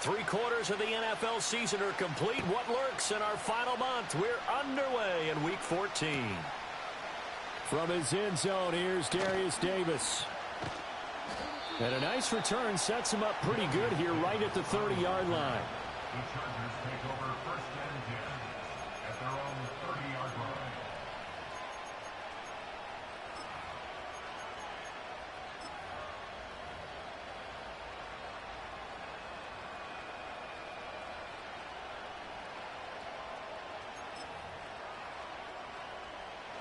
3/4 of the NFL season are complete. What lurks in our final month? We're underway in Week 14. From his end zone, here's Darius Davis. And a nice return sets him up pretty good here right at the 30-yard line. The Chargers take over 1st and 10 at their own 30-yard line.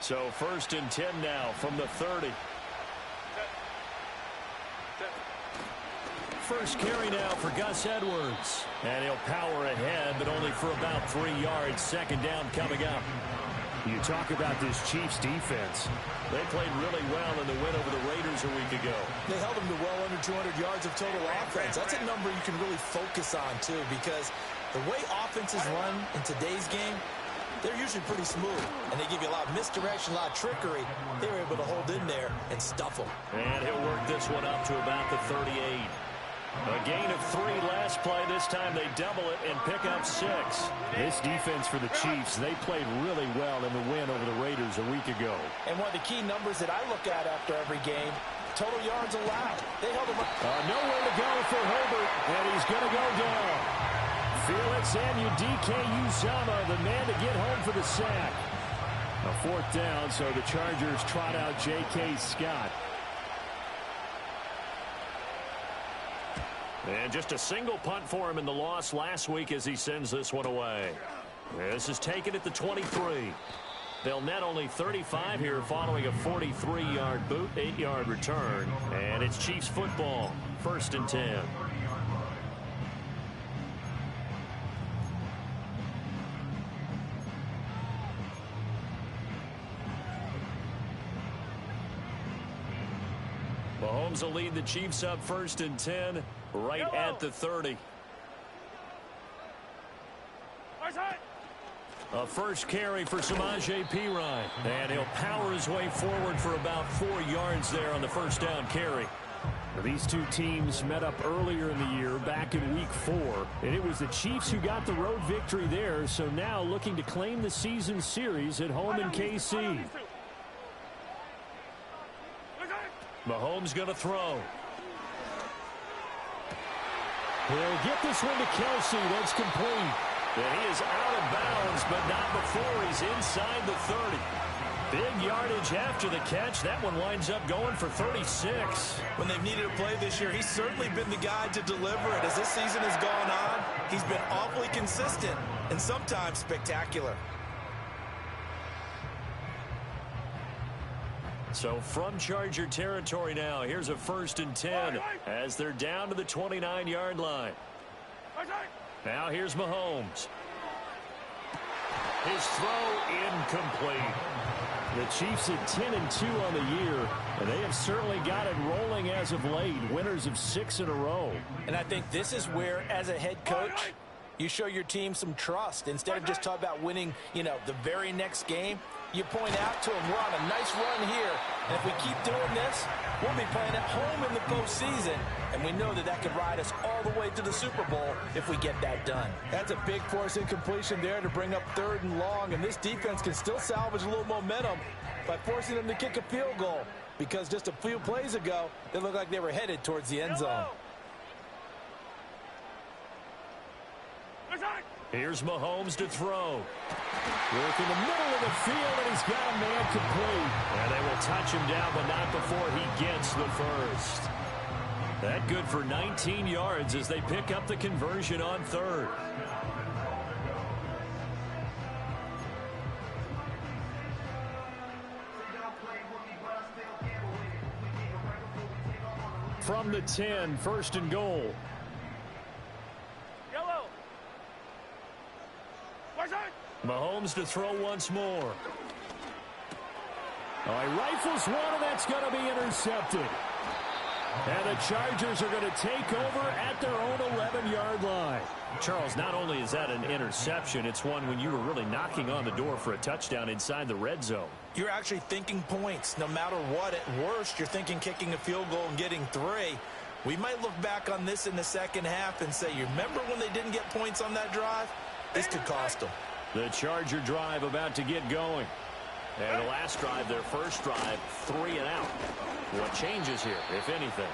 So 1st and 10 now from the 30. First carry now for Gus Edwards. And he'll power ahead, but only for about 3 yards. 2nd down coming up. You talk about this Chiefs defense. They played really well in the win over the Raiders a week ago. They held them to well under 200 yards of total offense. That's a number you can really focus on, too, because the way offenses run in today's game, they're usually pretty smooth, and they give you a lot of misdirection, a lot of trickery. They were able to hold in there and stuff them. And he'll work this one up to about the 38. A gain of 3 last play. This time they double it and pick up 6. This defense for the Chiefs, they played really well in the win over the Raiders a week ago. And one of the key numbers that I look at after every game, total yards allowed. They held them up. Nowhere to go for Herbert, and he's going to go down. Felix Anudike-Uzomah, the man to get home for the sack. A 4th down, so the Chargers trot out J.K. Scott. And just a single punt for him in the loss last week as he sends this one away. This is taken at the 23. They'll net only 35 here following a 43-yard boot, 8-yard return. And it's Chiefs football, 1st and 10. Mahomes will lead the Chiefs up 1st and 10 right at the 30. A first carry for Samaje Perine. And he'll power his way forward for about 4 yards there on the 1st down carry. These two teams met up earlier in the year, back in Week 4. And it was the Chiefs who got the road victory there, so now looking to claim the season series at home in KC. Mahomes going to throw. He'll get this one to Kelsey. That's complete. And he is out of bounds, but not before he's inside the 30. Big yardage after the catch. That one winds up going for 36. When they've needed a play this year, he's certainly been the guy to deliver it. As this season has gone on, he's been awfully consistent and sometimes spectacular. So from Charger territory now, here's a 1st and 10 as they're down to the 29-yard line. Now here's Mahomes. His throw incomplete. The Chiefs at 10-2 on the year, and they have certainly got it rolling as of late. Winners of 6 in a row. And I think this is where, as a head coach, you show your team some trust. Instead of just talking about winning, the very next game, you point out to them, we're on a nice run here, and if we keep doing this, we'll be playing at home in the postseason, and we know that could ride us all the way to the Super Bowl if we get that done. That's a big force incompletion there to bring up 3rd and long, and this defense can still salvage a little momentum by forcing them to kick a field goal, because just a few plays ago, they looked like they were headed towards the end zone. Here's Mahomes to throw. Work in the middle of the field, and he's got a man complete. And they will touch him down, but not before he gets the first. That good for 19 yards as they pick up the conversion on 3rd. From the 10, 1st and goal. Mahomes to throw once more. He rifles one, and that's going to be intercepted. And the Chargers are going to take over at their own 11-yard line. Charles, not only is that an interception, it's one when you were really knocking on the door for a touchdown inside the red zone. You're actually thinking points. No matter what, at worst, you're thinking kicking a field goal and getting 3. We might look back on this in the second half and say, you remember when they didn't get points on that drive? This could cost them. The Charger drive about to get going. And the last drive, their first drive, 3 and out. What changes here, if anything?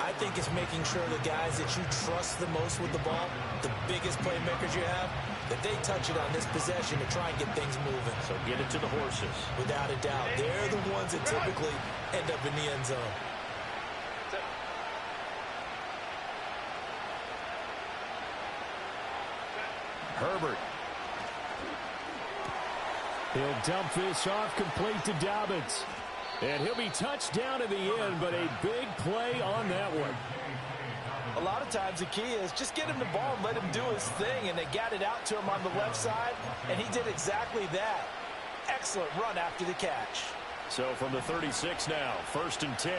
I think it's making sure the guys that you trust the most with the ball, the biggest playmakers you have, that they touch it on this possession to try and get things moving. So get it to the horses. Without a doubt. They're the ones that typically end up in the end zone. Herbert. He'll dump this off complete to Dobbins. And he'll be touched down in the end, but a big play on that one. A lot of times the key is just get him the ball and let him do his thing, and they got it out to him on the left side, and he did exactly that. Excellent run after the catch. So from the 36 now, 1st and 10.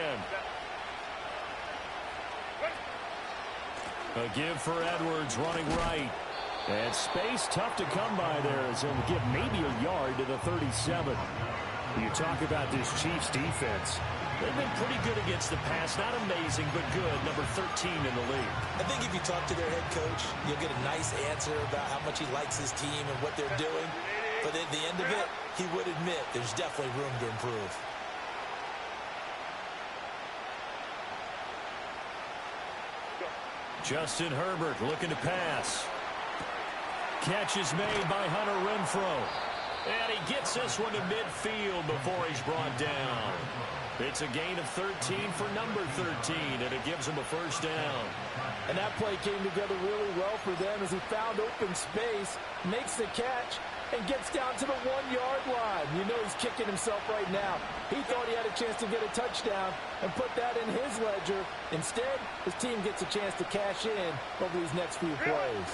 A give for Edwards running right. And space tough to come by there as he'll get maybe a yard to the 37. You talk about this Chiefs defense. They've been pretty good against the pass. Not amazing, but good. Number 13 in the league. I think if you talk to their head coach, you'll get a nice answer about how much he likes his team and what they're doing. But at the end of it, he would admit there's definitely room to improve. Justin Herbert looking to pass. Catch is made by Hunter Renfrow. And he gets this one to midfield before he's brought down. It's a gain of 13 for number 13, and it gives him a first down. And that play came together really well for them as he found open space, makes the catch, and gets down to the 1-yard line. You know he's kicking himself right now. He thought he had a chance to get a touchdown and put that in his ledger. Instead, his team gets a chance to cash in over these next few plays.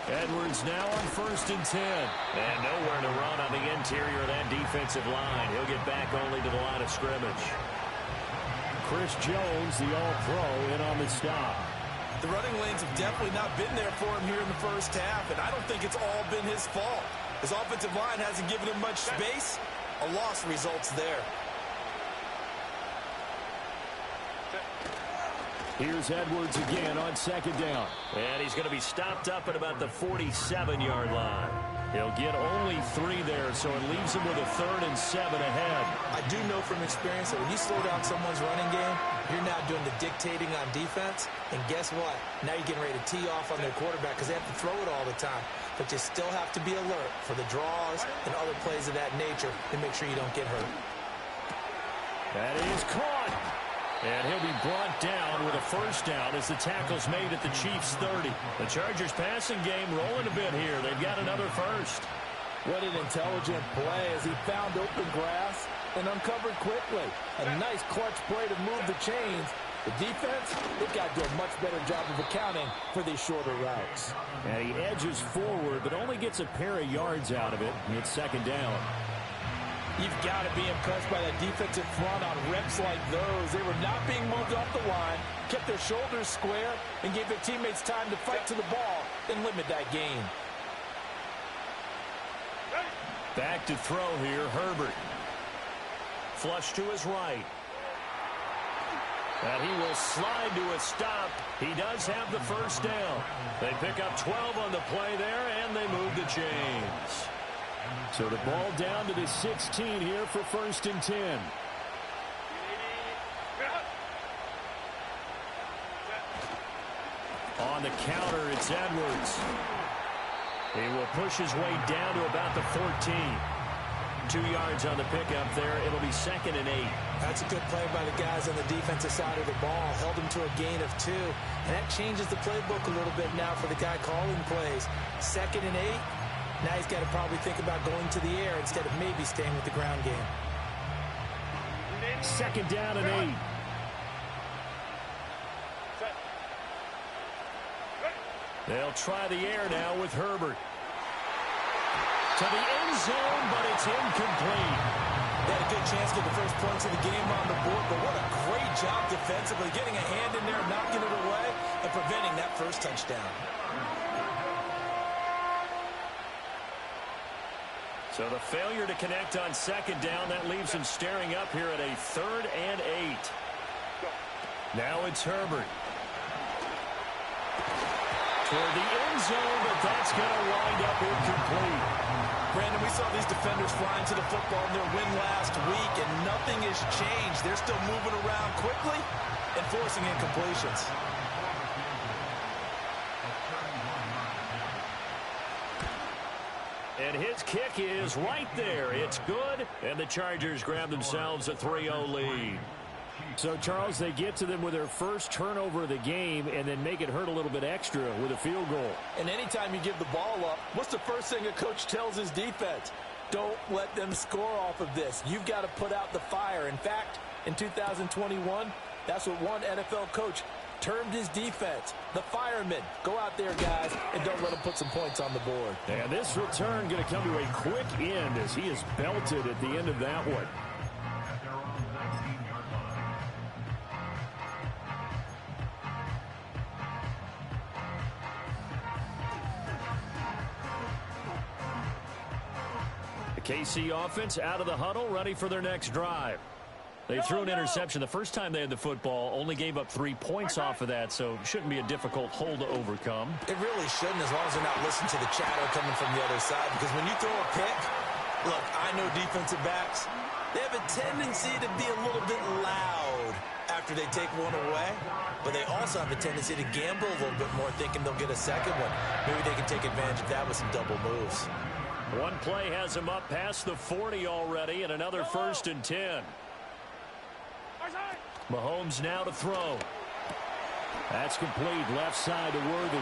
Edwards now on 1st and 10. And nowhere to run on the interior of that defensive line. He'll get back only to the line of scrimmage. Chris Jones, the all-pro, in on the stop. The running lanes have definitely not been there for him here in the first half, and I don't think it's all been his fault. His offensive line hasn't given him much space. A loss results there. Here's Edwards again on 2nd down. And he's going to be stopped up at about the 47-yard line. He'll get only 3 there, so it leaves him with a 3rd and 7 ahead. I do know from experience that when you slow down someone's running game, you're now doing the dictating on defense. And guess what? Now you're getting ready to tee off on their quarterback because they have to throw it all the time. But you still have to be alert for the draws and other plays of that nature to make sure you don't get hurt. That is caught. And he'll be brought down with a first down as the tackle's made at the Chiefs' 30. The Chargers passing game rolling a bit here. They've got another first. What an intelligent play as he found open grass and uncovered quickly. A nice clutch play to move the chains. The defense, they've got to do a much better job of accounting for these shorter routes. And he edges forward but only gets a pair of yards out of it. It's 2nd down. You've got to be impressed by that defensive front on reps like those. They were not being moved off the line, kept their shoulders square, and gave their teammates time to fight to the ball and limit that gain. Back to throw here, Herbert. Flush to his right. And he will slide to a stop. He does have the first down. They pick up 12 on the play there, and they move the chains. So the ball down to the 16 here for 1st and 10. On the counter, it's Edwards. He will push his way down to about the 14. 2 yards on the pickup there. It'll be 2nd and 8. That's a good play by the guys on the defensive side of the ball. Held him to a gain of 2. And that changes the playbook a little bit now for the guy calling plays. 2nd and 8. Now he's got to probably think about going to the air instead of maybe staying with the ground game. 2nd down and 8. They'll try the air now with Herbert. To the end zone, but it's incomplete. They had a good chance to get the first points of the game on the board, but what a great job defensively, getting a hand in there, knocking it away, and preventing that first touchdown. So the failure to connect on 2nd down, that leaves him staring up here at a 3rd and 8. Now it's Herbert. Toward the end zone, but that's going to wind up incomplete. Brandon, we saw these defenders flying to the football in their win last week, and nothing has changed. They're still moving around quickly and forcing incompletions. And his kick is right there. It's good, and the Chargers grab themselves a 3-0 lead. So, Charles, they get to them with their first turnover of the game and then make it hurt a little bit extra with a field goal. And anytime you give the ball up, what's the first thing a coach tells his defense? Don't let them score off of this. You've got to put out the fire. In fact, in 2021, that's what one NFL coach termed his defense, the firemen. Go out there, guys, and don't let them put some points on the board. And this return going to come to a quick end as he is belted at the end of that one. KC offense out of the huddle, ready for their next drive. They threw an interception the first time they had the football, only gave up 3 points off of that, so it shouldn't be a difficult hole to overcome. It really shouldn't, as long as they're not listening to the chatter coming from the other side, because when you throw a pick, look, I know defensive backs, they have a tendency to be a little bit loud after they take one away, but they also have a tendency to gamble a little bit more, thinking they'll get a second one. Maybe they can take advantage of that with some double moves. One play has him up past the 40 already, and another 1st and 10. Mahomes now to throw. That's complete, left side to Worthy.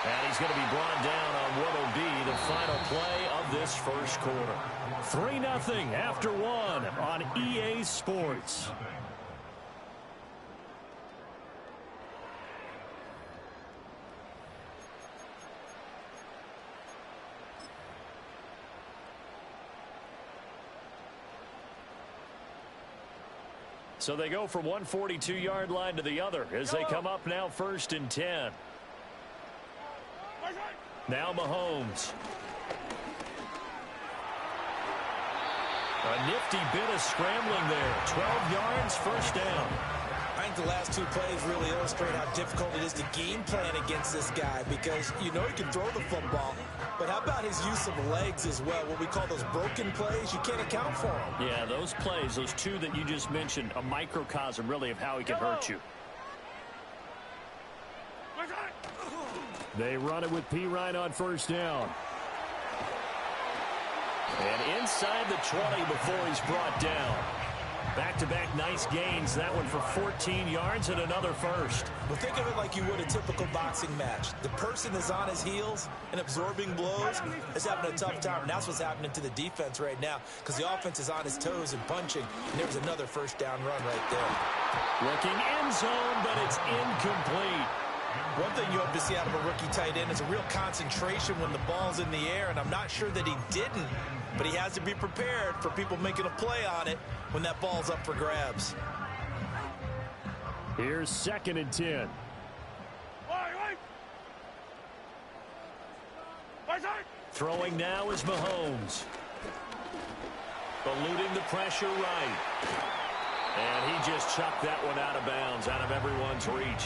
And he's going to be brought down on what will be the final play of this first quarter. 3-0 after 1 on EA Sports. So they go from one 42-yard line to the other as they come up now 1st and 10. Now Mahomes. A nifty bit of scrambling there. 12 yards, 1st down. I think the last 2 plays really illustrate how difficult it is to game plan against this guy, because you know he can throw the football, but how about his use of legs as well? What we call those broken plays, you can't account for them. Yeah, those plays, those 2 that you just mentioned, a microcosm really of how he can hurt you. They run it with P. Ryan on 1st down. And inside the 20 before he's brought down. Back-to-back nice gains. That one for 14 yards and another 1st. Well, think of it like you would a typical boxing match. The person is on his heels and absorbing blows is having a tough time. And that's what's happening to the defense right now, because the offense is on his toes and punching. And there's another 1st down run right there. Looking end zone, but it's incomplete. One thing you hope to see out of a rookie tight end is a real concentration when the ball's in the air, and I'm not sure that he didn't, but he has to be prepared for people making a play on it when that ball's up for grabs. Here's 2nd and 10. Throwing now is Mahomes. Eluding the pressure right. And he just chucked that one out of bounds, out of everyone's reach.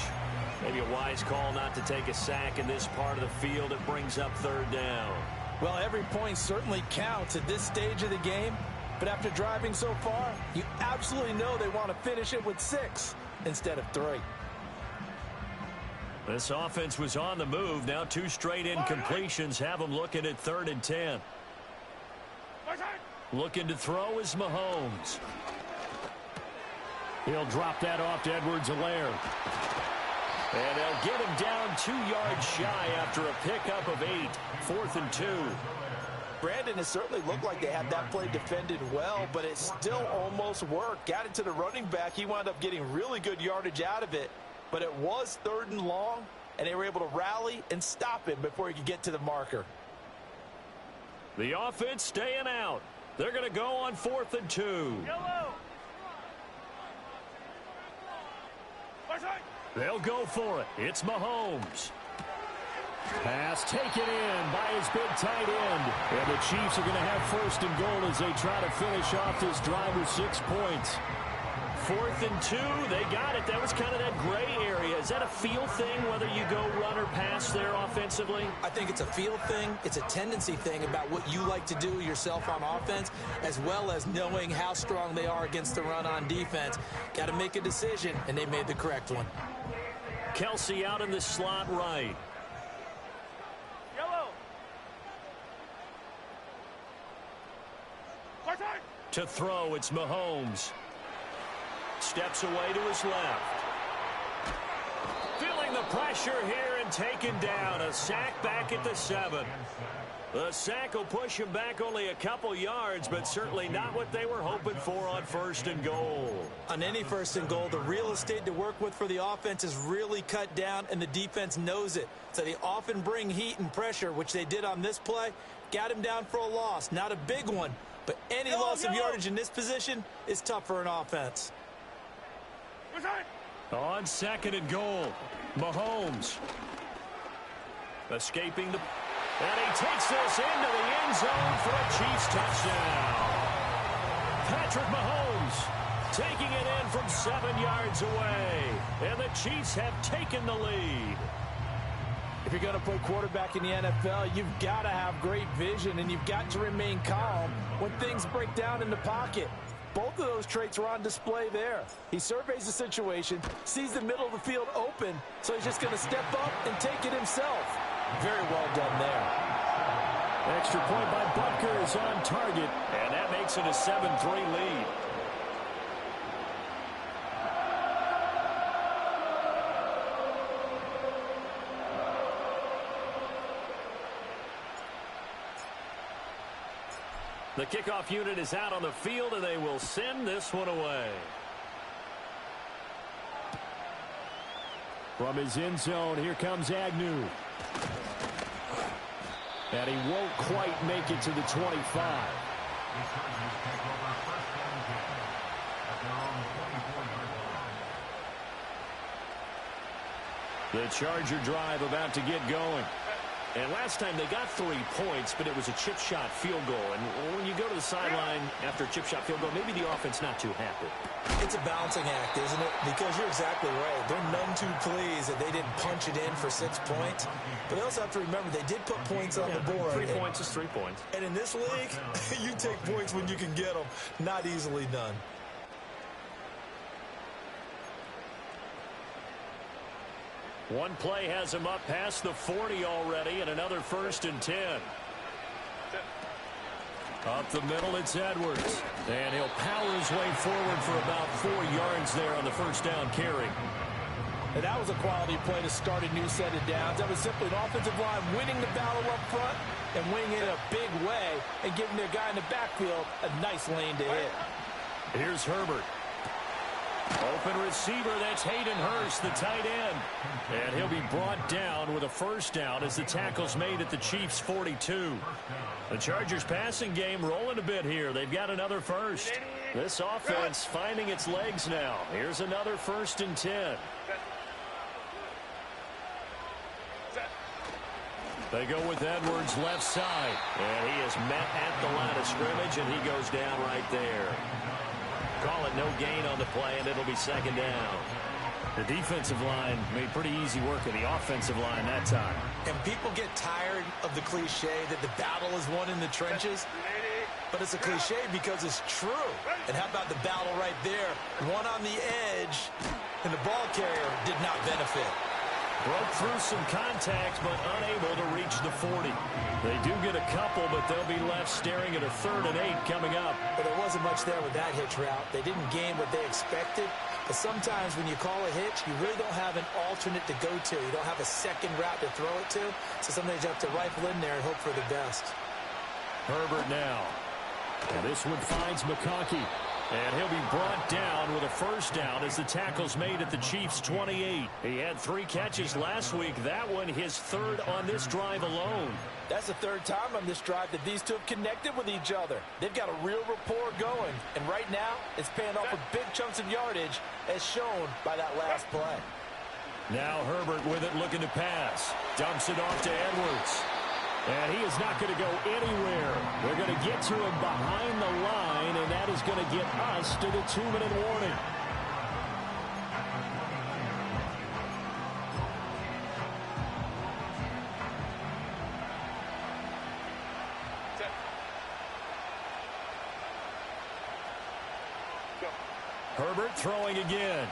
Maybe a wise call not to take a sack in this part of the field. It brings up 3rd down. Well, every point certainly counts at this stage of the game. But after driving so far, you absolutely know they want to finish it with 6 instead of 3. This offense was on the move. Now 2 straight incompletions have them looking at 3rd and 10. Looking to throw is Mahomes. He'll drop that off to Edwards-Helaire. And they'll get him down 2 yards shy after a pickup of 8. 4th and 2. Brandon, it certainly looked like they had that play defended well, but it still almost worked. Got it to the running back. He wound up getting really good yardage out of it, but it was 3rd and long, and they were able to rally and stop him before he could get to the marker. The offense staying out. They're going to go on 4th and 2. They'll go for it. It's Mahomes. Pass taken in by his big tight end. And the Chiefs are going to have 1st and goal as they try to finish off this drive with 6 points. 4th and 2. They got it. That was kind of that gray area. Is that a feel thing, whether you go run or pass there offensively? I think it's a feel thing. It's a tendency thing about what you like to do yourself on offense, as well as knowing how strong they are against the run on defense. Got to make a decision, and they made the correct one. Kelsey out in the slot right. Yellow. To throw, it's Mahomes. Steps away to his left. Feeling the pressure here and taken down. A sack back at the 7. The sack will push him back only a couple yards, but certainly not what they were hoping for on 1st and goal. On any 1st and goal, the real estate to work with for the offense is really cut down, and the defense knows it. So they often bring heat and pressure, which they did on this play. Got him down for a loss. Not a big one, but any loss of yardage in this position is tough for an offense. On 2nd and goal, Mahomes. Escaping the... And he takes this into the end zone for a Chiefs touchdown. Patrick Mahomes taking it in from 7 yards away. And the Chiefs have taken the lead. If you're going to play quarterback in the NFL, you've got to have great vision, and you've got to remain calm when things break down in the pocket. Both of those traits were on display there. He surveys the situation, sees the middle of the field open, so he's just going to step up and take it himself. Very well done there. Extra point by Butker is on target. And that makes it a 7-3 lead. The kickoff unit is out on the field, and they will send this one away. From his end zone, here comes Agnew. And he won't quite make it to the 25. The Charger drive about to get going. And last time they got 3 points, but it was a chip shot field goal. And when you go to the sideline after a chip shot field goal, maybe the offense not too happy. It's a balancing act, isn't it? Because you're exactly right. They're none too pleased that they didn't punch it in for 6 points. But they also have to remember they did put points on the board. 3 points is 3 points. And in this league, you take points when you can get them. Not easily done. One play has him up past the 40 already, and another 1st and 10. Up the middle, it's Edwards. And he'll power his way forward for about 4 yards there on the 1st down carry. And that was a quality play to start a new set of downs. That was simply an offensive line winning the battle up front and winning it in a big way and giving their guy in the backfield a nice lane to hit. Here's Herbert. Open receiver, that's Hayden Hurst, the tight end. And he'll be brought down with a 1st down as the tackle's made at the Chiefs' 42. The Chargers passing game rolling a bit here. They've got another 1st. This offense finding its legs now. Here's another 1st and 10. They go with Edwards left side. And he is met at the line of scrimmage, and he goes down right there. Call it no gain on the play, and it'll be 2nd down. The defensive line made pretty easy work of the offensive line that time. And people get tired of the cliche that the battle is won in the trenches. But it's a cliche because it's true. And how about the battle right there? One on the edge, and the ball carrier did not benefit. Broke through some contact, but unable to reach the 40. They do get a couple, but they'll be left staring at a 3rd and 8 coming up. But there wasn't much there with that hitch route. They didn't gain what they expected. But sometimes when you call a hitch, you really don't have an alternate to go to. You don't have a second route to throw it to. So sometimes you have to rifle in there and hope for the best. Herbert now. And this one finds McConkey. And he'll be brought down with a 1st down as the tackle's made at the Chiefs' 28. He had 3 catches last week. That one his 3rd on this drive alone. That's the 3rd time on this drive that these two have connected with each other. They've got a real rapport going. And right now, it's paying off with big chunks of yardage as shown by that last play. Now Herbert with it looking to pass. Dumps it off to Edwards. And he is not going to go anywhere. They're going to get to him behind the line, and that is going to get us to the 2-minute warning. Herbert throwing again.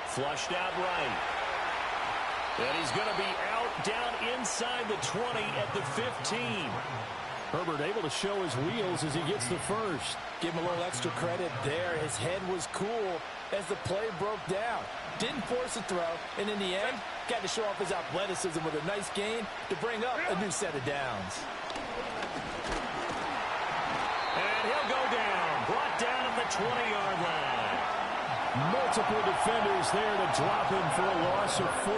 Flushed out right. And he's going to be out down inside the 20 at the 15. Herbert able to show his wheels as he gets the first. Give him a little extra credit there. His head was cool as the play broke down. Didn't force a throw, and in the end, got to show off his athleticism with a nice gain to bring up a new set of downs. And he'll go down. Brought down at the 20-yard line. Multiple defenders there to drop him for a loss of 4.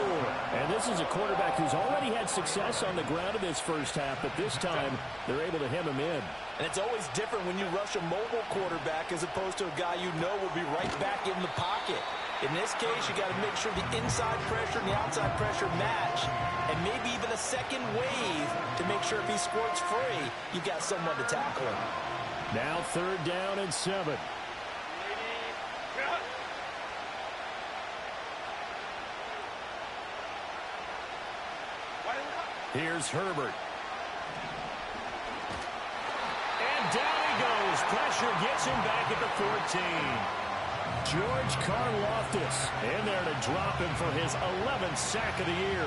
And this is a quarterback who's already had success on the ground in this first half, but this time they're able to hem him in. And it's always different when you rush a mobile quarterback as opposed to a guy you know will be right back in the pocket. In this case, you got to make sure the inside pressure and the outside pressure match, and maybe even a second wave to make sure if he squirts free, you've got someone to tackle him. Now 3rd down and 7. Here's Herbert. And down he goes. Pressure gets him back at the 14. George Karlaftis in there to drop him for his 11th sack of the year.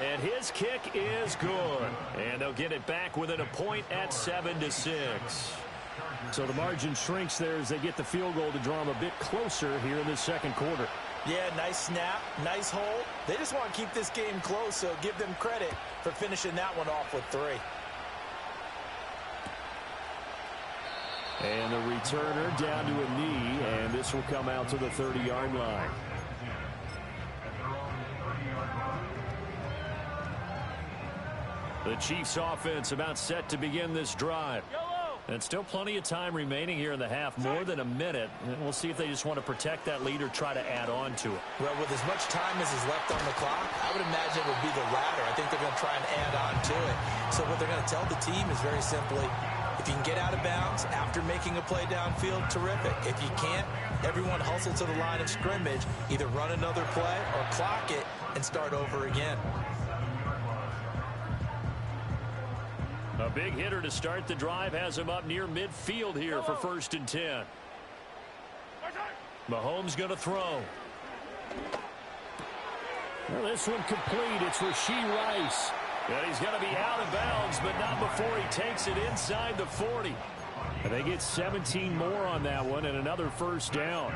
And his kick is good. And they'll get it back within a point at 7-6. So the margin shrinks there as they get the field goal to draw them a bit closer here in the second quarter. Yeah, nice snap, nice hold. They just want to keep this game close, so give them credit for finishing that one off with 3. And the returner down to a knee, and this will come out to the 30-yard line. The Chiefs offense about set to begin this drive. And still plenty of time remaining here in the half, more than a minute. And we'll see if they just want to protect that lead or try to add on to it. Well, with as much time as is left on the clock, I would imagine it would be the latter. I think they're going to try and add on to it. So what they're going to tell the team is very simply, if you can get out of bounds after making a play downfield, terrific. If you can't, everyone hustle to the line of scrimmage, either run another play or clock it and start over again. A big hitter to start the drive has him up near midfield here for 1st and 10. Mahomes going to throw. Well, this one complete. It's Rashee Rice. And he's going to be out of bounds, but not before he takes it inside the 40. And they get 17 more on that one and another 1st down.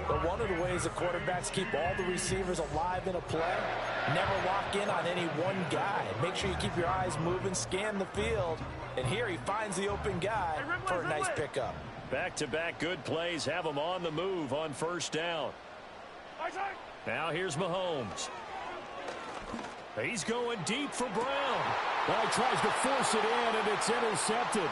But one of the ways the quarterbacks keep all the receivers alive in a play, never lock in on any one guy. Make sure you keep your eyes moving, scan the field. And here he finds the open guy for a nice pickup. Back-to-back good plays have him on the move on 1st down. Now here's Mahomes. He's going deep for Brown. Well, he tries to force it in, and it's intercepted.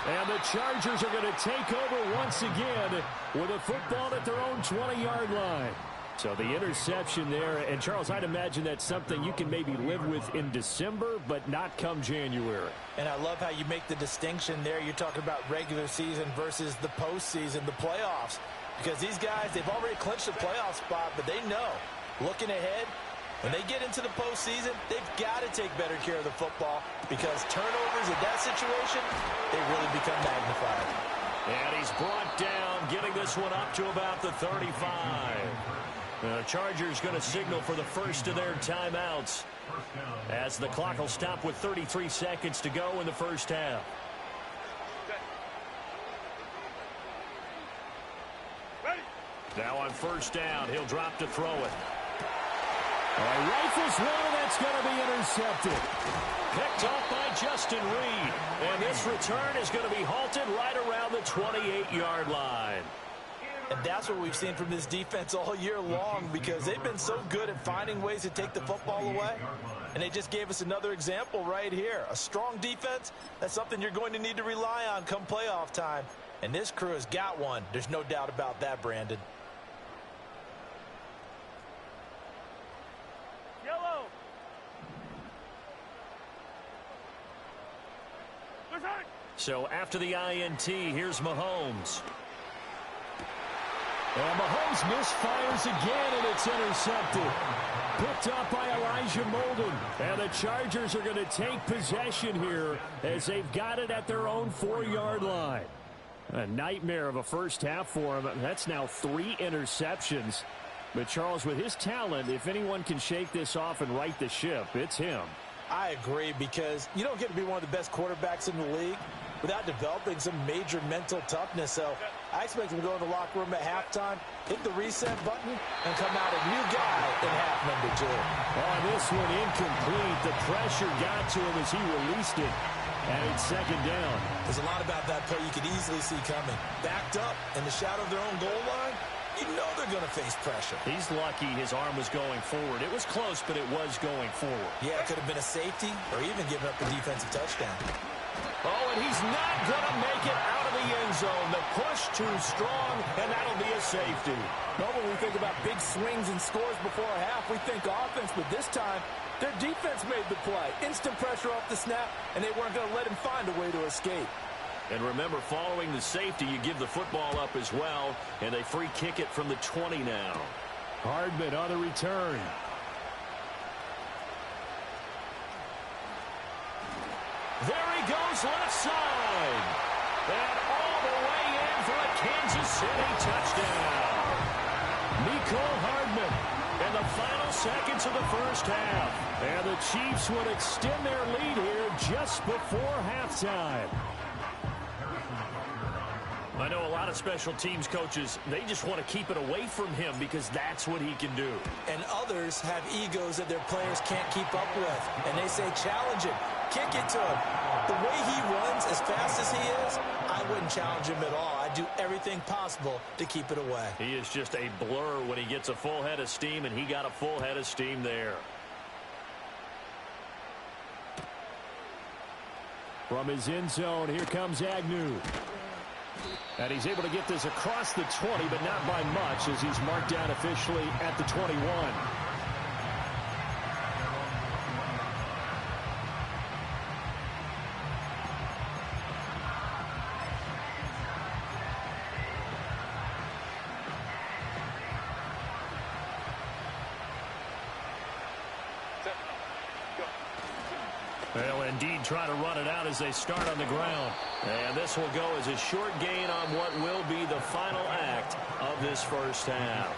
And the Chargers are going to take over once again with a football at their own 20-yard line. So the interception there, and Charles, I'd imagine that's something you can maybe live with in December, but not come January. And I love how you make the distinction there. You're talking about regular season versus the postseason, the playoffs. Because these guys, they've already clinched a playoff spot, but they know, looking ahead, when they get into the postseason, they've got to take better care of the football because turnovers in that situation, they really become magnified. And he's brought down, getting this one up to about the 35. The Chargers going to signal for the first of their timeouts as the clock will stop with 33 seconds to go in the first half. Now on 1st down, he'll drop to throw it. Rifles one, and that's going to be intercepted. Picked off by Justin Reed. And this return is going to be halted right around the 28-yard line. And that's what we've seen from this defense all year long because they've been so good at finding ways to take the football away. And they just gave us another example right here. A strong defense, that's something you're going to need to rely on come playoff time. And this crew has got one. There's no doubt about that, Brandon. So after the INT, here's Mahomes. And Mahomes misfires again, and it's intercepted. Picked up by Elijah Molden. And the Chargers are going to take possession here as they've got it at their own 4-yard line. A nightmare of a first half for him. That's now 3 interceptions. But, Charles, with his talent, if anyone can shake this off and right the ship, it's him. I agree, because you don't get to be one of the best quarterbacks in the league without developing some major mental toughness. So I expect him to go in the locker room at halftime, hit the reset button, and come out a new guy in half number 2. On this one, incomplete. The pressure got to him as he released it. And it's second down. There's a lot about that play you could easily see coming. Backed up in the shadow of their own goal line, you know they're going to face pressure. He's lucky his arm was going forward. It was close, but it was going forward. Yeah, it could have been a safety or even given up a defensive touchdown. Oh, and he's not going to make it out of the end zone. The push too strong, and that'll be a safety. Well, when we think about big swings and scores before a half, we think offense, but this time, their defense made the play. Instant pressure off the snap, and they weren't going to let him find a way to escape. And remember, following the safety, you give the football up as well, and they free kick it from the 20 now. Hardman on the return. There he goes, left side. And all the way in for a Kansas City touchdown. Mecole Hardman in the final seconds of the first half. And the Chiefs would extend their lead here just before halftime. I know a lot of special teams coaches, they just want to keep it away from him because that's what he can do. And others have egos that their players can't keep up with. And they say, challenge him, kick it to him. The way he runs as fast as he is, I wouldn't challenge him at all. I'd do everything possible to keep it away. He is just a blur when he gets a full head of steam, and he got a full head of steam there. From his end zone, here comes Agnew. And he's able to get this across the 20, but not by much, as he's marked down officially at the 21. They'll indeed try to run it out as they start on the ground. And this will go as a short gain on what will be the final act of this first half.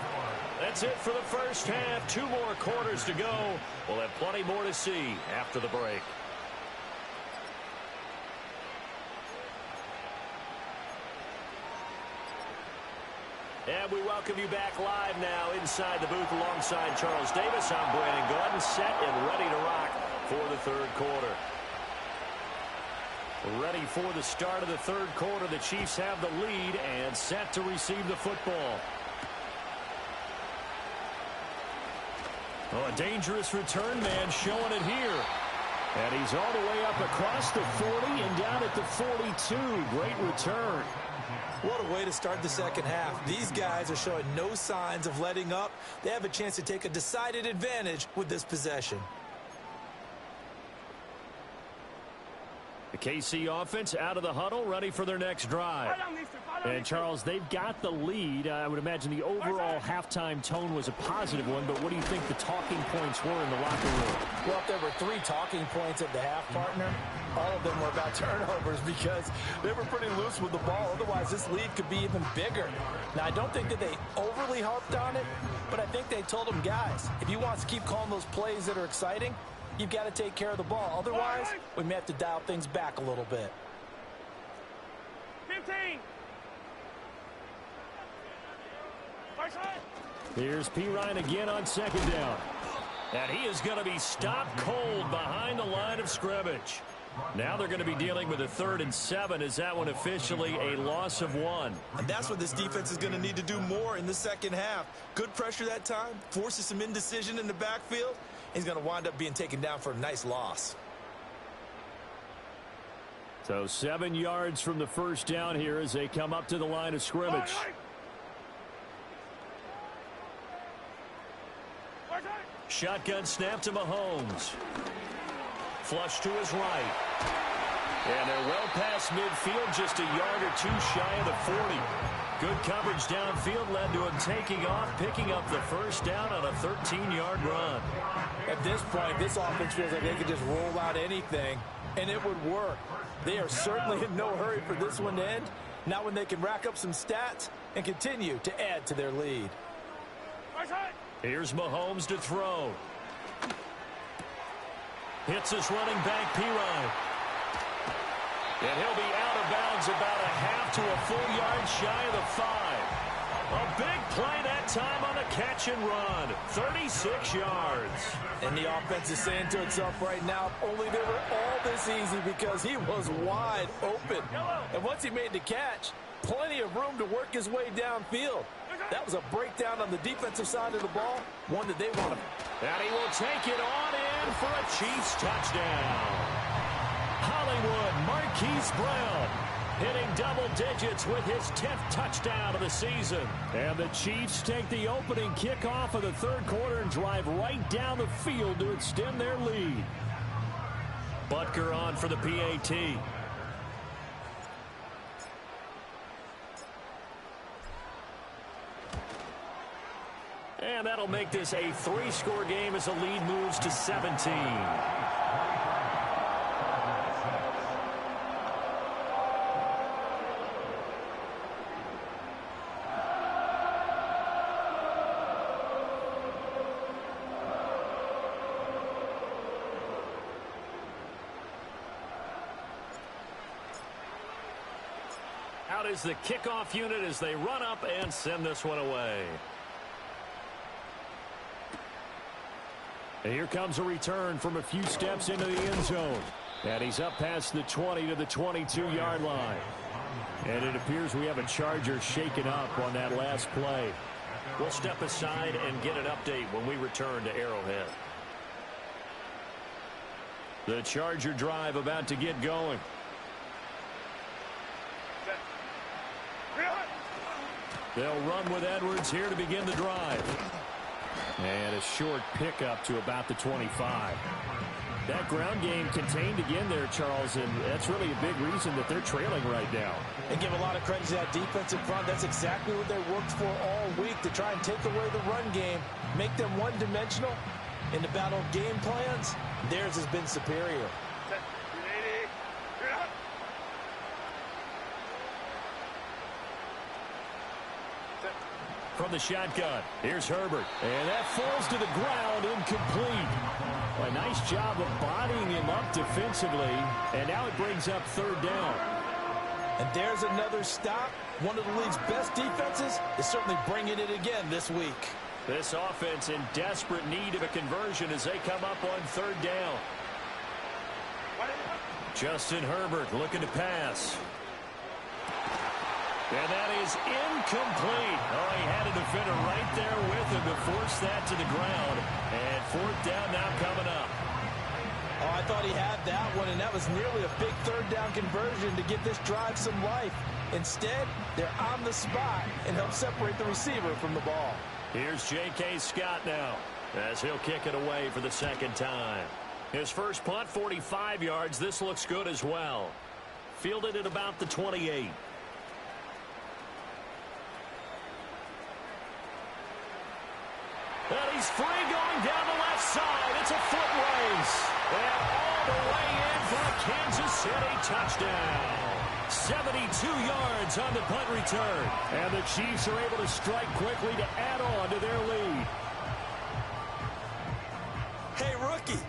That's it for the first half. 2 more quarters to go. We'll have plenty more to see after the break. And we welcome you back live now inside the booth alongside Charles Davis. I'm Brandon Gordon, set and ready to rock for the third quarter. Ready for the start of the third quarter. The Chiefs have the lead and set to receive the football. Oh, a dangerous return man showing it here. And he's all the way up across the 40 and down at the 42. Great return. What a way to start the second half. These guys are showing no signs of letting up. They have a chance to take a decided advantage with this possession. The KC offense out of the huddle, ready for their next drive. And, Charles, they've got the lead. I would imagine the overall halftime tone was a positive one, but what do you think the talking points were in the locker room? Well, if there were 3 talking points at the half, partner, all of them were about turnovers because they were pretty loose with the ball. Otherwise, this lead could be even bigger. Now, I don't think that they overly harped on it, but I think they told them, guys, if you want to keep calling those plays that are exciting, you've got to take care of the ball. Otherwise, we may have to dial things back a little bit. 15. Here's P. Ryan again on second down. And he is going to be stopped cold behind the line of scrimmage. Now they're going to be dealing with a 3rd and 7. Is that one officially a loss of 1? And that's what this defense is going to need to do more in the second half. Good pressure that time, forces some indecision in the backfield. He's going to wind up being taken down for a nice loss. So 7 yards from the first down here as they come up to the line of scrimmage. Shotgun snap to Mahomes. Flush to his right. And they're well past midfield, just a yard or two shy of the 40. Good coverage downfield led to him taking off, picking up the first down on a 13-yard run. At this point, this offense feels like they could just roll out anything, and it would work. They are certainly in no hurry for this one to end. Not when they can rack up some stats and continue to add to their lead. Here's Mahomes to throw. Hits his running back, Pirine. And he'll be out of bounds about a half to a full yard shy of the 5. A big play that time on the catch and run. 36 yards. And the offense is saying to itself right now, only they were all this easy because he was wide open. And once he made the catch, plenty of room to work his way downfield. That was a breakdown on the defensive side of the ball, one that they want to. And he will take it on in for a Chiefs touchdown. Hollywood Marquise Brown hitting double digits with his 10th touchdown of the season. And the Chiefs take the opening kickoff of the third quarter and drive right down the field to extend their lead. Butker on for the PAT. And that'll make this a 3-score game as the lead moves to 17. Out is the kickoff unit as they run up and send this one away. And here comes a return from a few steps into the end zone. And he's up past the 20 to the 22-yard line. And it appears we have a Charger shaken up on that last play. We'll step aside and get an update when we return to Arrowhead. The Charger drive about to get going. They'll run with Edwards here to begin the drive. And a short pickup to about the 25. That ground game contained again there, Charles, and that's really a big reason that they're trailing right now. And give a lot of credit to that defensive front. That's exactly what they worked for all week, to try and take away the run game, make them one-dimensional. In the battle of game plans, theirs has been superior. From the shotgun, here's Herbert. And that falls to the ground, incomplete. A nice job of bodying him up defensively. And now it brings up third down. And there's another stop. One of the league's best defenses is certainly bringing it again this week. This offense in desperate need of a conversion as they come up on third down. Justin Herbert looking to pass. And that is incomplete. Oh, he had a defender right there with him to force that to the ground. And fourth down now coming up. Oh, I thought he had that one, and that was nearly a big third down conversion to give this drive some life. Instead, they're on the spot and help separate the receiver from the ball. Here's J.K. Scott now as he'll kick it away for the second time. His first punt, 45 yards. This looks good as well. Fielded at about the 28. And he's free going down the left side. It's a foot race. And all the way in for a Kansas City touchdown. 72 yards on the punt return. And the Chiefs are able to strike quickly to add on to their lead. Hey, rookie,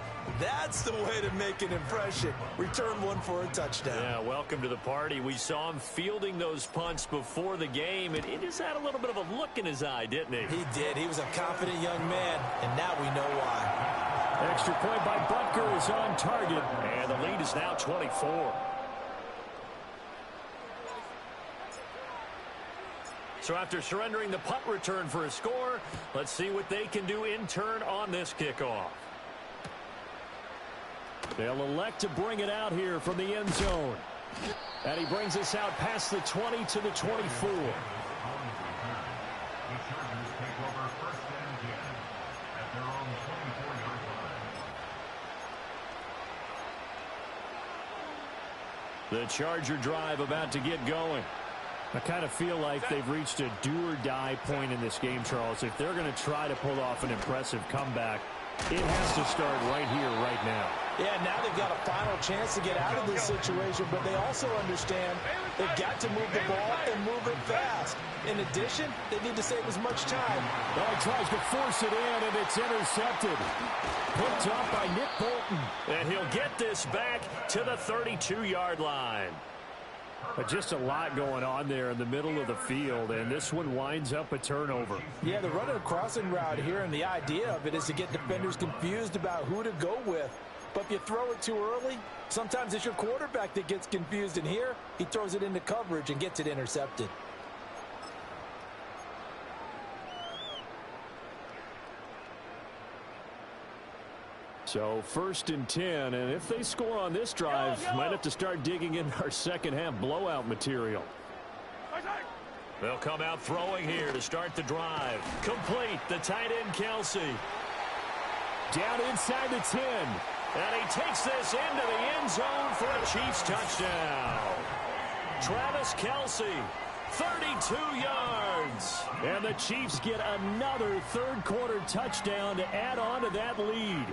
that's the way to make an impression. Return one for a touchdown. Yeah, welcome to the party. We saw him fielding those punts before the game, and he just had a little bit of a look in his eye, didn't he? He did. He was a confident young man, and now we know why. Extra point by Butker is on target. And the lead is now 24. So after surrendering the punt return for a score, let's see what they can do in turn on this kickoff. They'll elect to bring it out here from the end zone. And he brings us out past the 20 to the 24. The Charger drive about to get going. I kind of feel like they've reached a do-or-die point in this game, Charles. If they're going to try to pull off an impressive comeback, it has to start right here, right now. Yeah, now they've got a final chance to get out of this situation, but they also understand they've got to move the ball and move it fast. In addition, they need to save as much time. Oh, he tries to force it in, and it's intercepted. Picked up by Nick Bolton. And he'll get this back to the 32-yard line. But just a lot going on there in the middle of the field, and this one winds up a turnover. Yeah, they're running a crossing route here, and the idea of it is to get defenders confused about who to go with. But if you throw it too early, sometimes it's your quarterback that gets confused, and here he throws it into coverage and gets it intercepted. So 1st and 10, and if they score on this drive, might have to start digging in our second-half blowout material. They'll come out throwing here to start the drive. Complete, the tight end Kelsey. Down inside the 10. And he takes this into the end zone for a Chiefs touchdown. Travis Kelsey, 32 yards. And the Chiefs get another third-quarter touchdown to add on to that lead.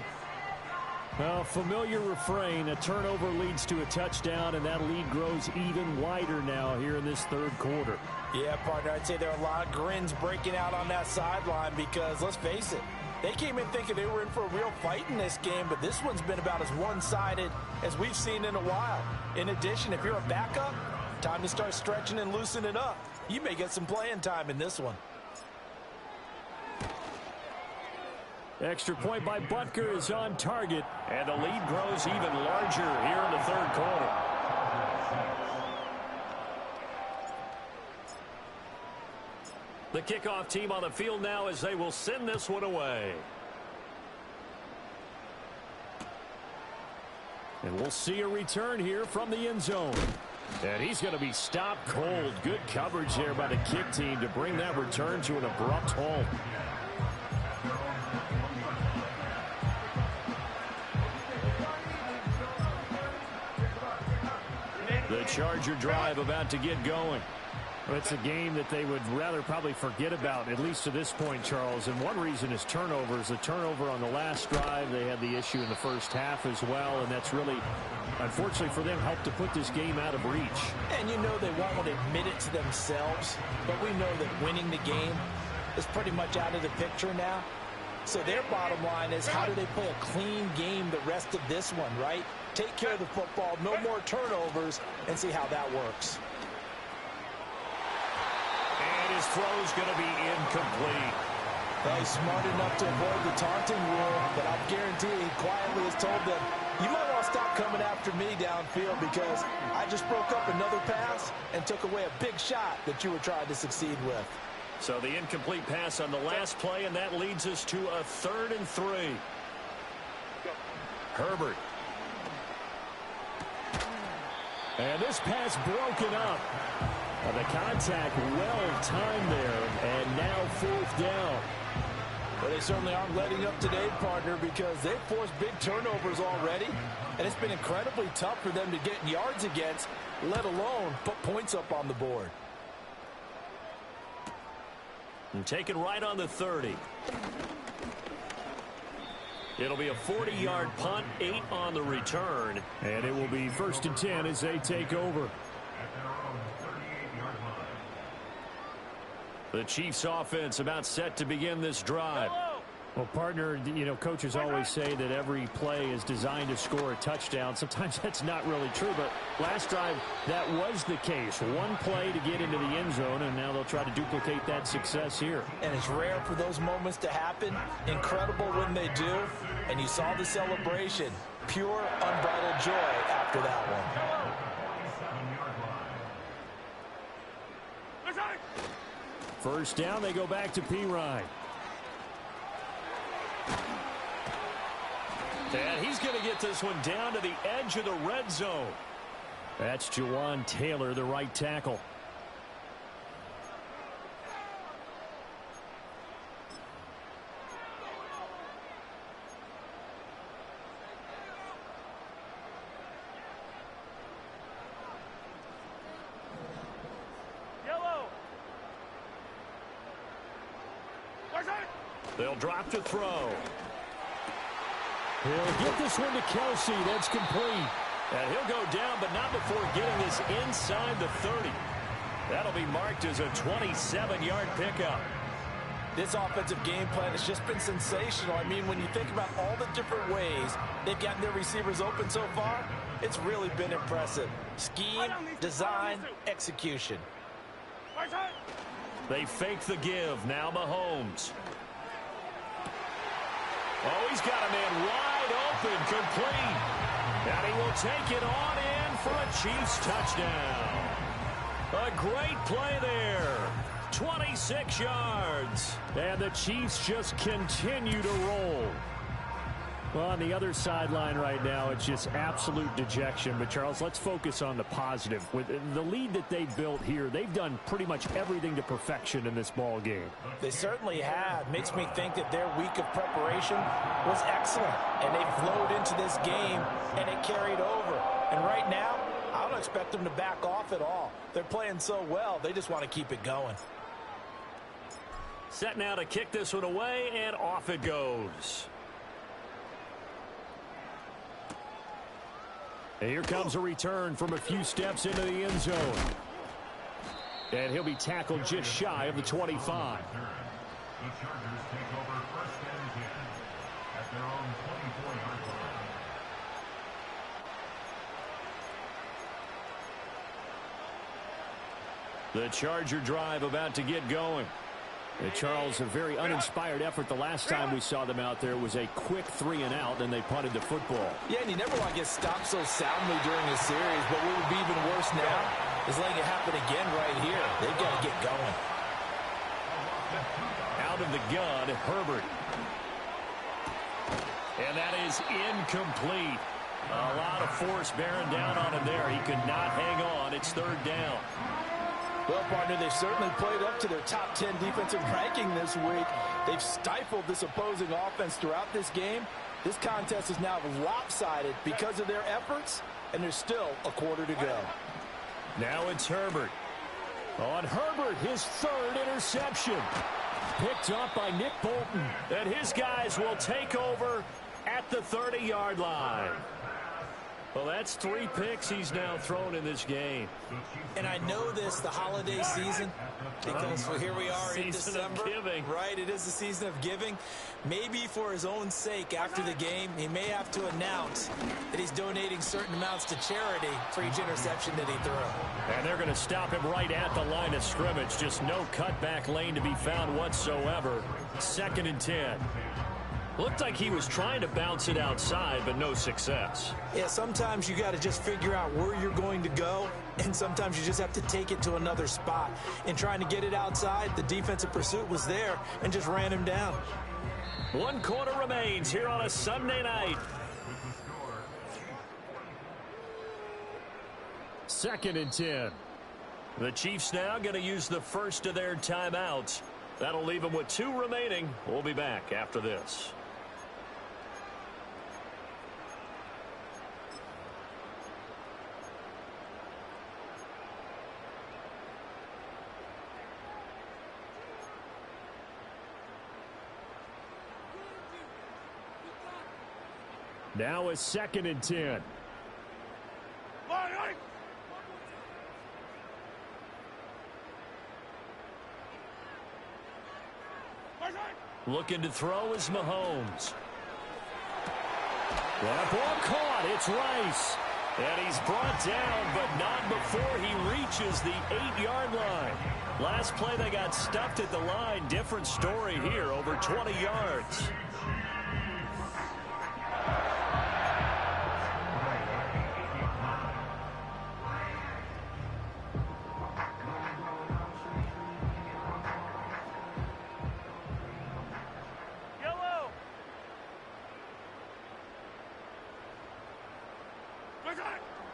A familiar refrain, a turnover leads to a touchdown, and that lead grows even wider now here in this third quarter. Yeah, partner, I'd say there are a lot of grins breaking out on that sideline because, let's face it, they came in thinking they were in for a real fight in this game, but this one's been about as one-sided as we've seen in a while. In addition, if you're a backup, time to start stretching and loosening up. You may get some playing time in this one. Extra point by Butker is on target. And the lead grows even larger here in the third quarter. The kickoff team on the field now as they will send this one away. And we'll see a return here from the end zone. And he's going to be stopped cold. Good coverage there by the kick team to bring that return to an abrupt halt. The Charger drive about to get going. Well, it's a game that they would rather probably forget about, at least to this point, Charles. And one reason is turnovers. A turnover on the last drive. They had the issue in the first half as well, and that's really, unfortunately for them, helped to put this game out of reach. And you know they won't want to admit it to themselves, but we know that winning the game is pretty much out of the picture now. So their bottom line is, how do they play a clean game the rest of this one, right? Take care of the football, no more turnovers, and see how that works. And his throw's going to be incomplete. Well, he's smart enough to avoid the taunting rule, but I guarantee he quietly has told them, you might want to stop coming after me downfield because I just broke up another pass and took away a big shot that you were trying to succeed with. So the incomplete pass on the last play, and that leads us to a 3rd and 3. Herbert. And this pass broken up. The contact well timed there, and now 4th down. Well, they certainly aren't letting up today, partner, because they've forced big turnovers already, and it's been incredibly tough for them to get yards against, let alone put points up on the board. And taken right on the 30. It'll be a 40-yard punt, 8 on the return. And it will be 1st and 10 as they take over. The Chiefs offense about set to begin this drive. Well, partner, you know, coaches always say that every play is designed to score a touchdown. Sometimes that's not really true, but last drive, that was the case. One play to get into the end zone, and now they'll try to duplicate that success here. And it's rare for those moments to happen. Incredible when they do. And you saw the celebration. Pure, unbridled joy after that one. First down, they go back to P-Ryan. And he's going to get this one down to the edge of the red zone. That's Jawan Taylor, the right tackle. They'll drop to throw. He'll get this one to Kelsey. That's complete. And he'll go down, but not before getting this inside the 30. That'll be marked as a 27-yard pickup. This offensive game plan has just been sensational. I mean, when you think about all the different ways they've gotten their receivers open so far, it's really been impressive. Scheme, design, execution. They fake the give. Now Mahomes. Oh, he's got a man wide open, complete. And he will take it on in for a Chiefs touchdown. A great play there. 26 yards. And the Chiefs just continue to roll. Well, on the other sideline right now, it's just absolute dejection. But, Charles, let's focus on the positive. With the lead that they built here, they've done pretty much everything to perfection in this ball game. They certainly have. Makes me think that their week of preparation was excellent. And they flowed into this game, and it carried over. And right now, I don't expect them to back off at all. They're playing so well, they just want to keep it going. Set now to kick this one away, and off it goes. And here comes a return from a few steps into the end zone. And he'll be tackled just shy of the 25. The Chargers take over 1st and 10 at their own 24-yard line. The Charger drive about to get going. Charles, a very uninspired effort. The last time we saw them out there was a quick 3-and-out, and they punted the football. Yeah, and you never want to get stopped so soundly during a series, but what would be even worse now is letting it happen again right here. They've got to get going. Out of the gun, Herbert. And that is incomplete. A lot of force bearing down on him there. He could not hang on. It's 3rd down. Well, partner, they've certainly played up to their top 10 defensive ranking this week. They've stifled this opposing offense throughout this game. This contest is now lopsided because of their efforts, and there's still a quarter to go. Now it's Herbert. On Herbert, his 3rd interception. Picked up by Nick Bolton. And his guys will take over at the 30-yard line. Well, that's 3 picks he's now thrown in this game. And I know this, the holiday season, because here we are in December. Of giving. Right, it is the season of giving. Maybe for his own sake, after the game, he may have to announce that he's donating certain amounts to charity for each interception that he threw. And they're going to stop him right at the line of scrimmage. Just no cutback lane to be found whatsoever. 2nd and 10. Looked like he was trying to bounce it outside, but no success. Yeah, sometimes you got to just figure out where you're going to go, and sometimes you just have to take it to another spot. In trying to get it outside, the defensive pursuit was there and just ran him down. 1 quarter remains here on a Sunday night. 2nd and 10. The Chiefs now going to use the first of their timeouts. That'll leave them with 2 remaining. We'll be back after this. Now a 2nd and 10. Looking to throw is Mahomes. That ball caught. It's Rice. And he's brought down, but not before he reaches the 8-yard line. Last play, they got stuffed at the line. Different story here, over 20 yards.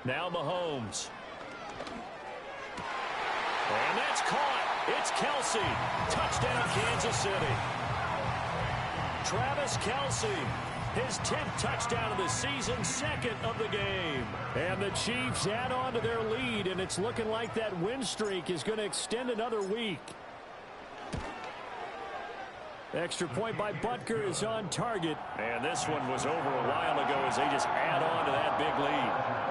Now Mahomes. And that's caught. It's Kelsey. Touchdown, Kansas City. Travis Kelsey. His 10th touchdown of the season, 2nd of the game. And the Chiefs add on to their lead, and it's looking like that win streak is going to extend another week. Extra point by Butker is on target. And this one was over a while ago as they just add on to that big lead.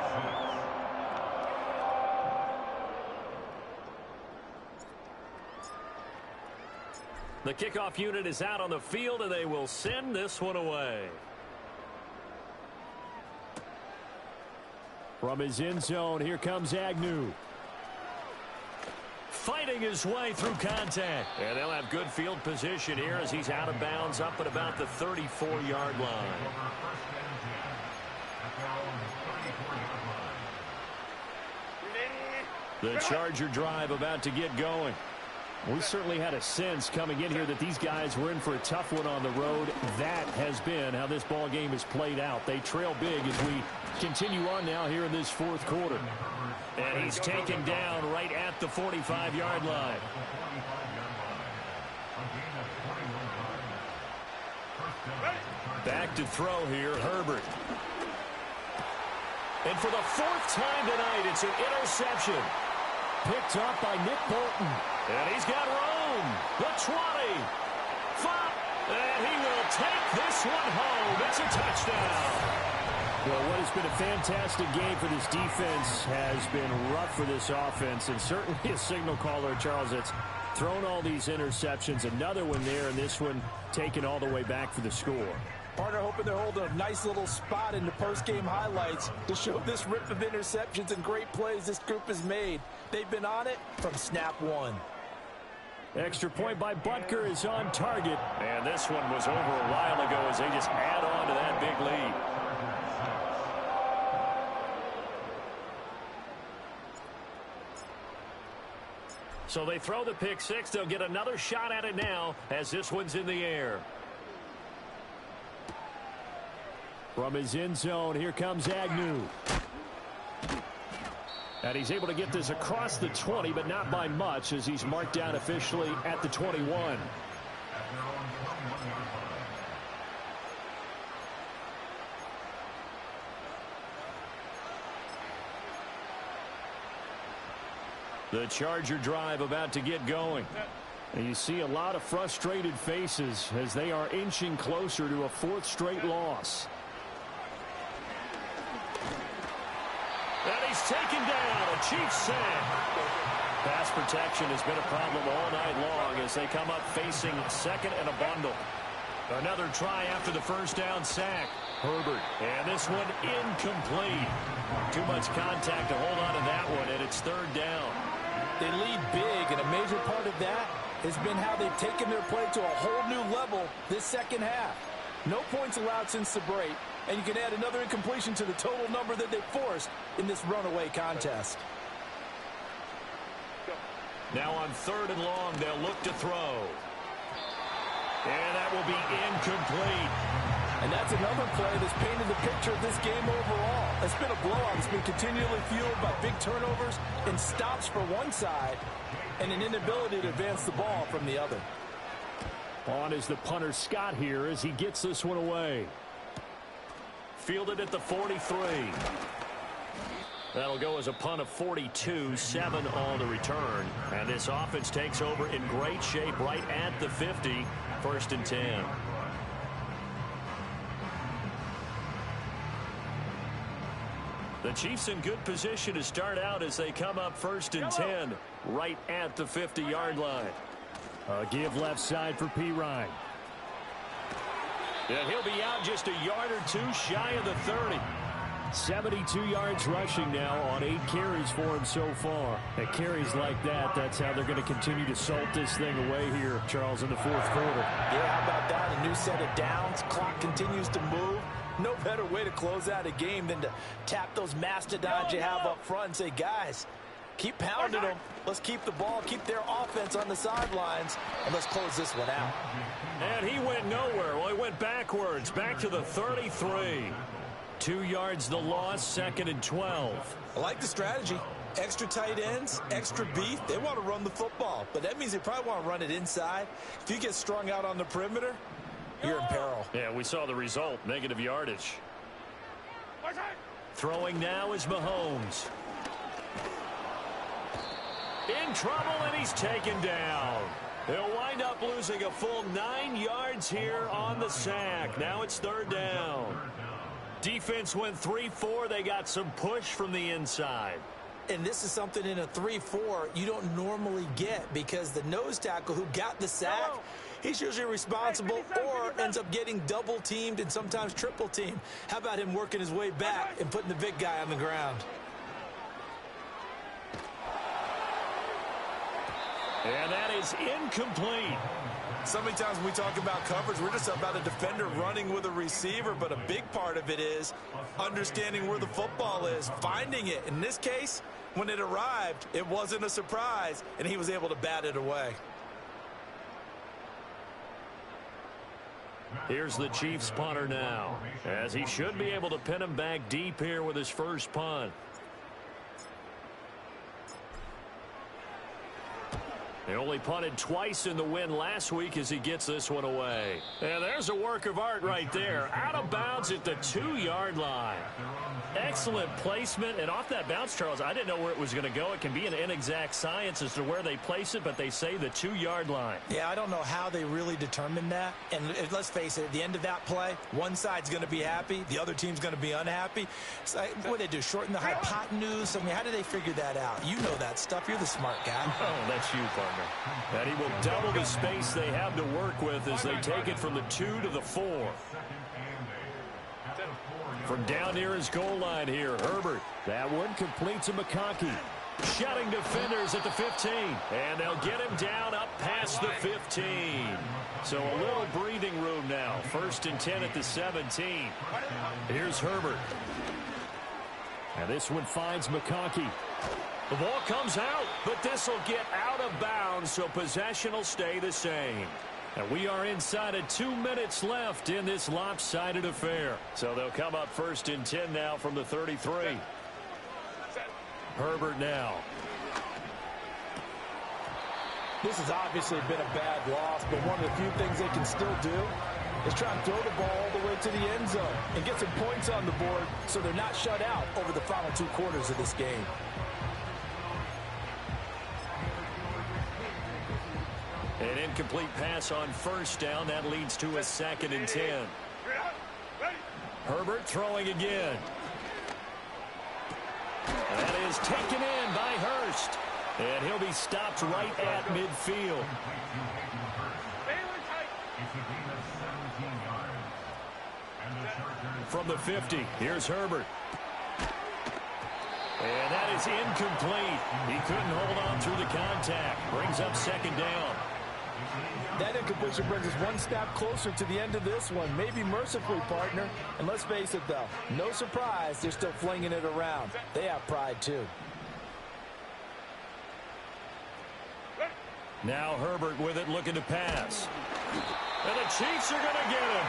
The kickoff unit is out on the field, and they will send this one away. From his end zone, here comes Agnew. Fighting his way through contact. And they'll have good field position here as he's out of bounds up at about the 34-yard line. The Charger drive about to get going. We certainly had a sense coming in here that these guys were in for a tough one on the road. That has been how this ball game has played out. They trail big as we continue on now here in this fourth quarter. And he's taken down right at the 45-yard line. Back to throw here, Herbert. And for the fourth time tonight, it's an interception. Picked up by Nick Bolton. And he's got room. The 20. 5. And he will take this one home. It's a touchdown. Well, what has been a fantastic game for this defense has been rough for this offense. And certainly a signal caller, Charles, that's thrown all these interceptions. Another one there, and this one taken all the way back for the score. Partner hoping they're holding a nice little spot in the post-game highlights to show this rip of interceptions and great plays this group has made. They've been on it from snap one. Extra point by Butker is on target. And this one was over a while ago as they just add on to that big lead. So they throw the pick six. They'll get another shot at it now as this one's in the air. From his end zone, here comes Agnew. And he's able to get this across the 20, but not by much as he's marked down officially at the 21. The Charger drive about to get going. And you see a lot of frustrated faces as they are inching closer to a fourth straight loss. And he's taken down. A Chiefs sack. Pass protection has been a problem all night long as they come up facing second and a bundle. Another try after the first down sack. Herbert. And this one incomplete. Too much contact to hold on to that one, and it's third down. They lead big, and a major part of that has been how they've taken their play to a whole new level this second half. No points allowed since the break, and you can add another incompletion to the total number that they forced in this runaway contest. Now on third and long, they'll look to throw. And that will be incomplete. And that's another play that's painted the picture of this game overall. It's been a blowout. It's been continually fueled by big turnovers and stops for one side and an inability to advance the ball from the other. On is the punter Scott here as he gets this one away. Fielded at the 43. That'll go as a punt of 42, 7 on the return. And this offense takes over in great shape right at the 50, 1st and 10. The Chiefs in good position to start out as they come up 1st and 10 right at the 50-yard line. A give left side for P. Ryan. And he'll be out just a yard or two shy of the 30. 72 yards rushing now on 8 carries for him so far. At carries like that, that's how they're going to continue to salt this thing away here, Charles, in the fourth quarter. Yeah, how about that? A new set of downs. Clock continues to move. No better way to close out a game than to tap those mastodons you have up front and say, guys, keep pounding them. Let's keep the ball, keep their offense on the sidelines, and let's close this one out. And he went nowhere. Well, he went backwards, back to the 33. 2 yards the loss, 2nd and 12. I like the strategy. Extra tight ends, extra beef. They want to run the football, but that means they probably want to run it inside. If you get strung out on the perimeter, you're in peril. Yeah, we saw the result, negative yardage. Throwing now is Mahomes. In trouble, and he's taken down. He'll wind up losing a full 9 yards here on the sack. Now it's third down. Defense went 3-4. They got some push from the inside. And this is something in a 3-4 you don't normally get, because the nose tackle who got the sack, he's usually responsible or ends up getting double teamed and sometimes triple teamed. How about him working his way back and putting the big guy on the ground? And that is incomplete. So many times when we talk about coverage, we're just about a defender running with a receiver, but a big part of it is understanding where the football is, finding it. In this case, when it arrived, it wasn't a surprise, and he was able to bat it away. Here's the Chiefs punter now, as he should be able to pin him back deep here with his first punt. He only punted twice in the win last week as he gets this one away. And there's a work of art right there. Out of bounds at the 2-yard line. Excellent placement. And off that bounce, Charles, I didn't know where it was going to go. It can be an inexact science as to where they place it, but they say the 2-yard line. Yeah, I don't know how they really determined that. And let's face it, at the end of that play, one side's going to be happy, the other team's going to be unhappy. So, what do they do, shorten the hypotenuse? I mean, how do they figure that out? You know that stuff. You're the smart guy. Oh, that's you, partner. And he will double the space they have to work with as they take it from the 2 to the 4. From down near his goal line here, Herbert. That one completes to McConkey. Shutting defenders at the 15. And they'll get him down up past the 15. So a little breathing room now. 1st and 10 at the 17. Here's Herbert. And this one finds McConkey. The ball comes out, but this will get out of bounds, so possession will stay the same. And we are inside of 2 minutes left in this lopsided affair. So they'll come up 1st and 10 now from the 33. Herbert now. This has obviously been a bad loss, but one of the few things they can still do is try and throw the ball all the way to the end zone and get some points on the board so they're not shut out over the final 2 quarters of this game. An incomplete pass on 1st down. That leads to a 2nd and 10. Herbert throwing again. That is taken in by Hurst. And he'll be stopped right at midfield. From the 50, here's Herbert. And that is incomplete. He couldn't hold on through the contact. Brings up 2nd down. That incompletion brings us one step closer to the end of this one. Maybe mercifully, partner. And let's face it, though, no surprise, they're still flinging it around. They have pride, too. Now Herbert with it, looking to pass. And the Chiefs are going to get him.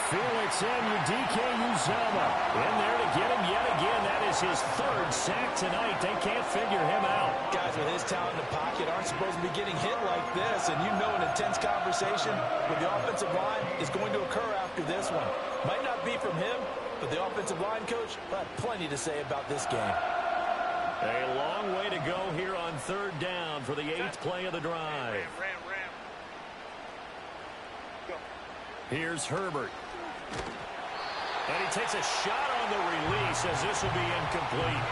Felix Uzama in there to get him yet again. That is his 3rd sack tonight. They can't figure him out. Guys with his talent in the pocket aren't supposed to be getting hit like this, and you know an intense conversation with the offensive line is going to occur after this one. Might not be from him, but the offensive line coach will have plenty to say about this game. A long way to go here on 3rd down for the 8th play of the drive. Here's Herbert. And he takes a shot on the release as this will be incomplete.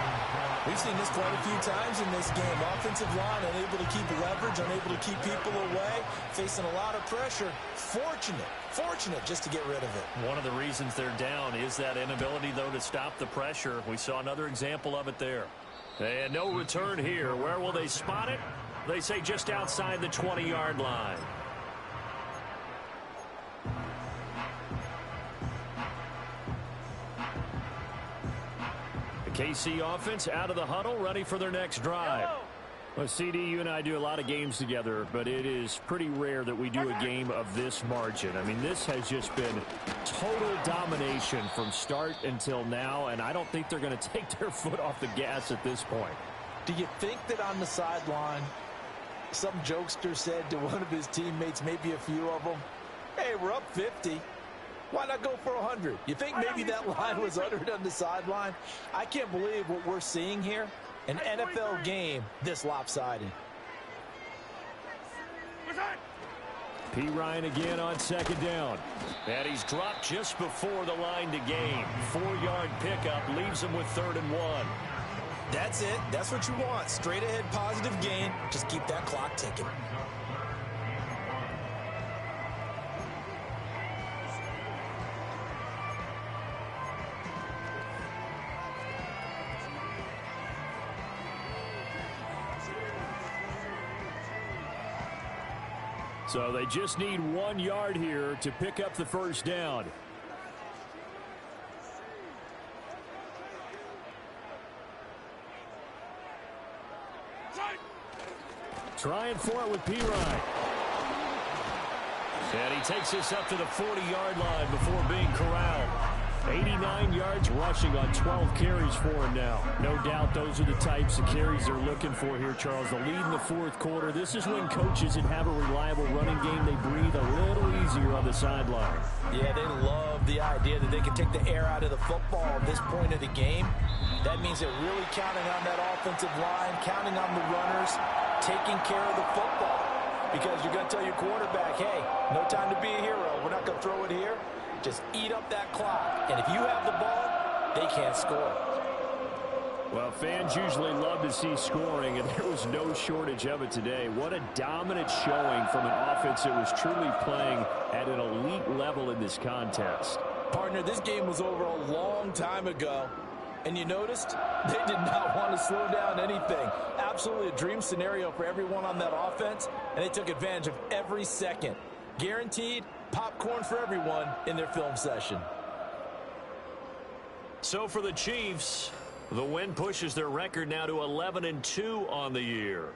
We've seen this quite a few times in this game. Offensive line unable to keep leverage, unable to keep people away, facing a lot of pressure. Fortunate just to get rid of it. One of the reasons they're down is that inability, though, to stop the pressure. We saw another example of it there. And no return here. Where will they spot it? They say just outside the 20-yard line. KC offense out of the huddle, ready for their next drive. Well, CD, you and I do a lot of games together, but it is pretty rare that we do a game of this margin. I mean, this has just been total domination from start until now, and I don't think they're going to take their foot off the gas at this point. Do you think that on the sideline, some jokester said to one of his teammates, maybe a few of them, hey, we're up 50. Why not go for 100? You think maybe that line was uttered on the sideline? I can't believe what we're seeing here. An NFL game this lopsided. P. Ryan again on second down. And he's dropped just before the line to gain. 4-yard pickup leaves him with 3rd and 1. That's it. That's what you want. Straight ahead positive gain. Just keep that clock ticking. So they just need 1 yard here to pick up the first down. Trying for it with P. Ryan. And he takes this up to the 40-yard line before being corralled. 89 yards rushing on 12 carries for him now. No doubt those are the types of carries they're looking for here, Charles. The lead in the fourth quarter. This is when coaches that have a reliable running game, they breathe a little easier on the sideline. Yeah, they love the idea that they can take the air out of the football at this point of the game. That means they're really counting on that offensive line, counting on the runners, taking care of the football. Because you're going to tell your quarterback, hey, no time to be a hero. We're not going to throw it here. Just eat up that clock. And if you have the ball, they can't score. Well, fans usually love to see scoring, and there was no shortage of it today. What a dominant showing from an offense that was truly playing at an elite level in this contest. Partner, this game was over a long time ago. And you noticed they did not want to slow down anything. Absolutely a dream scenario for everyone on that offense, and they took advantage of every second. Guaranteed popcorn for everyone in their film session. So for the Chiefs, the win pushes their record now to 11-2 on the year.